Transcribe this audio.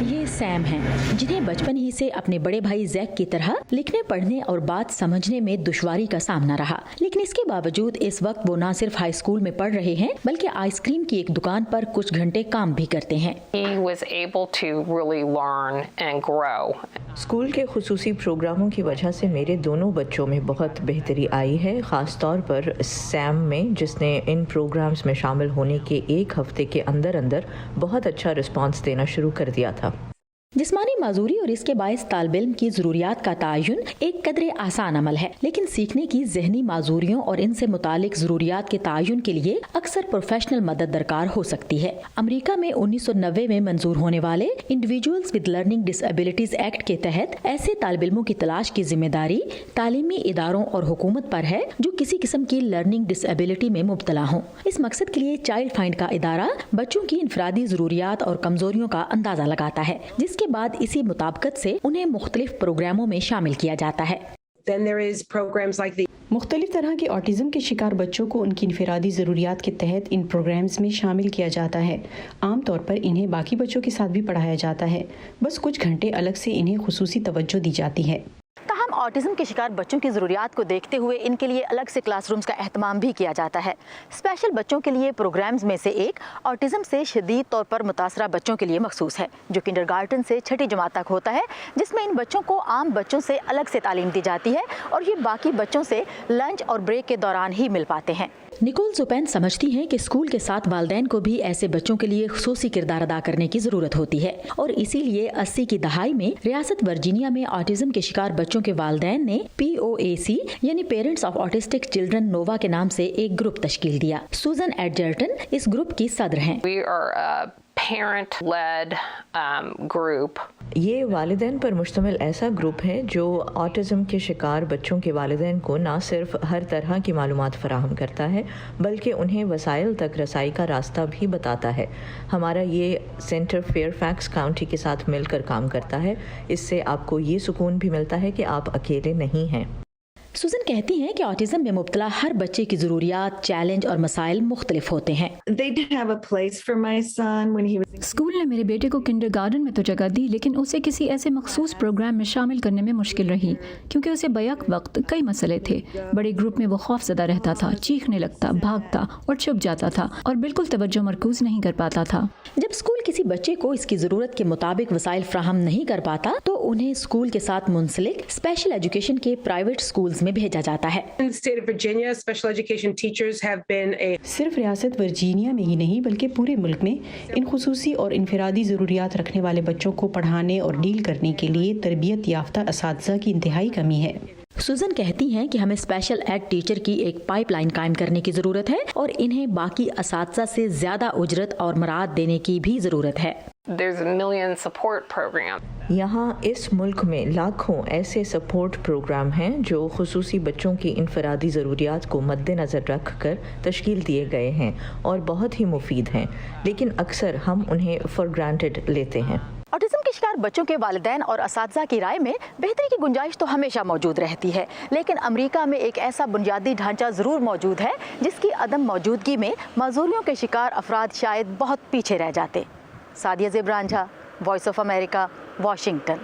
ये सैम हैं, जिन्हें बचपन ही से अपने बड़े भाई जैक की तरह लिखने पढ़ने और बात समझने में दुश्वारी का सामना रहा, लेकिन इसके बावजूद इस वक्त वो न सिर्फ हाई स्कूल में पढ़ रहे हैं बल्कि आइसक्रीम की एक दुकान पर कुछ घंटे काम भी करते हैं। स्कूल के खुसूसी प्रोग्रामों की वजह से मेरे दोनों बच्चों में बहुत बेहतरी आई है, खास तौर पर सैम में, जिसने इन प्रोग्राम्स में शामिल होने के एक हफ्ते के अंदर अंदर बहुत अच्छा रिस्पांस देना शुरू कर दिया था। जिस्मानी माजूरी और इसके बायस तालिब इल्म की ज़रूरियात का तयन एक कदरे आसान अमल है, लेकिन सीखने की ज़हनी माजूरियों और इनसे मुतालिक ज़रूरियात के तयन के लिए अक्सर प्रोफेशनल मदद दरकार हो सकती है। अमरीका में 1990 में मंजूर होने वाले individuals with learning disabilities act के तहत ऐसे तालिब इल्मों की तलाश की जिम्मेदारी तालीमी इदारों और हुकूमत पर है जो किसी किस्म की लर्निंग डिसेबिलिटी में मुब्तला हों। इस मकसद के लिए चाइल्ड फाइंड का इदारा बच्चों की इनफरादी ज़रूरियात और कमजोरियों का अंदाजा लगाता है, जिसके बाद इसी मुताबिकत से उन्हें मुख्तलिफ प्रोग्रामों में शामिल किया जाता है। मुख्तलिफ तरह के ऑटिज़म के शिकार बच्चों को उनकी इनफरादी ज़रूरियात के तहत इन प्रोग्राम्स में शामिल किया जाता है। आम तौर पर इन्हें बाकी बच्चों के साथ भी पढ़ाया जाता है, बस कुछ घंटे अलग से इन्हें खुसूसी तवज्जो दी जाती है। ताहम ऑटिज़म के शिकार बच्चों की ज़रूरियात को देखते हुए इनके लिए अलग से क्लासरूम्स का एहतमाम भी किया जाता है। स्पेशल बच्चों के लिए प्रोग्राम्स में से एक ऑटिज़म से शदीद तौर पर मुतासरा बच्चों के लिए मखसूस है, जो किंडरगार्टन से छठी जमात तक होता है, जिसमें इन बच्चों को आम बच्चों से अलग से तालीम दी जाती है और ये बाकी बच्चों से लंच और ब्रेक के दौरान ही मिल पाते हैं। निकोल जुपैन समझती हैं कि स्कूल के साथ वालिदैन को भी ऐसे बच्चों के लिए खुसूसी किरदार अदा करने की जरूरत होती है और इसीलिए 80 की दहाई में रियासत वर्जीनिया में ऑटिज्म के शिकार बच्चों के वालिदैन ने POAC यानी पेरेंट्स ऑफ ऑटिस्टिक चिल्ड्रन नोवा के नाम से एक ग्रुप तश्कील दिया। सुजन एडजर्टन इस ग्रुप की सदर हैं। parent-led group. ये वालिदैन पर मुश्तमिल ऐसा ग्रुप है जो ऑटिज़म के शिकार बच्चों के वालिदैन को न सिर्फ हर तरह की मालूमात फराहम करता है बल्कि उन्हें वसाइल तक रसाई का रास्ता भी बताता है। हमारा ये सेंटर फेयरफैक्स काउंटी के साथ मिलकर काम करता है। इससे आपको ये सुकून भी मिलता है कि आप अकेले नहीं हैं। सुजन कहती हैं कि ऑटिज्म में मुब्तला हर बच्चे की ज़रूरियात, चैलेंज और मसाइल मुख्तलिफ होते हैं। स्कूल ने मेरे बेटे को किंडरगार्टन में तो जगह दी, लेकिन उसे किसी ऐसे मखसूस प्रोग्राम में शामिल करने में मुश्किल रही क्योंकि उसे बैक वक्त कई मसले थे। बड़े ग्रुप में वो खौफज़दा रहता था, चीखने लगता, भागता और छुप जाता था और बिल्कुल तवज्जो मरकूज नहीं कर पाता था। जब स्कूल किसी बच्चे को इसकी ज़रूरत के मुताबिक वसाइल फ्राहम नहीं कर पाता तो उन्हें स्कूल के साथ मुंसलिक स्पेशल एजुकेशन के प्राइवेट स्कूल्स में भेजा जाता है। सिर्फ रियासत वर्जीनिया में ही नहीं बल्कि पूरे मुल्क में इन खुसूसी और इनफरादी ज़रूरियात रखने वाले बच्चों को पढ़ाने और डील करने के लिए तरबियत याफ्ता असातिज़ा की इंतहाई कमी है। सुजन कहती हैं कि हमें स्पेशल एड टीचर की एक पाइपलाइन कायम करने की ज़रूरत है और इन्हें बाकी असातिज़ा से ज़्यादा उजरत और मराद देने की भी ज़रूरत है। यहाँ इस मुल्क में लाखों ऐसे सपोर्ट प्रोग्राम हैं जो खुसूसी बच्चों की इनफरादी ज़रूरियात को मद्देनज़र रख कर तश्कील दिए गए हैं और बहुत ही मुफीद हैं, लेकिन अक्सर हम उन्हें फॉर ग्रांटेड लेते हैं। ऑटिज्म के शिकार बच्चों के वालिदैन और असातिज़ा की राय में बेहतरी की गुंजाइश तो हमेशा मौजूद रहती है, लेकिन अमरीका में एक ऐसा बुनियादी ढांचा ज़रूर मौजूद है जिसकी अदम मौजूदगी में माजूरियों के शिकार अफराद शायद बहुत पीछे रह जाते। Sadia Zebran Jha, voice of America, Washington.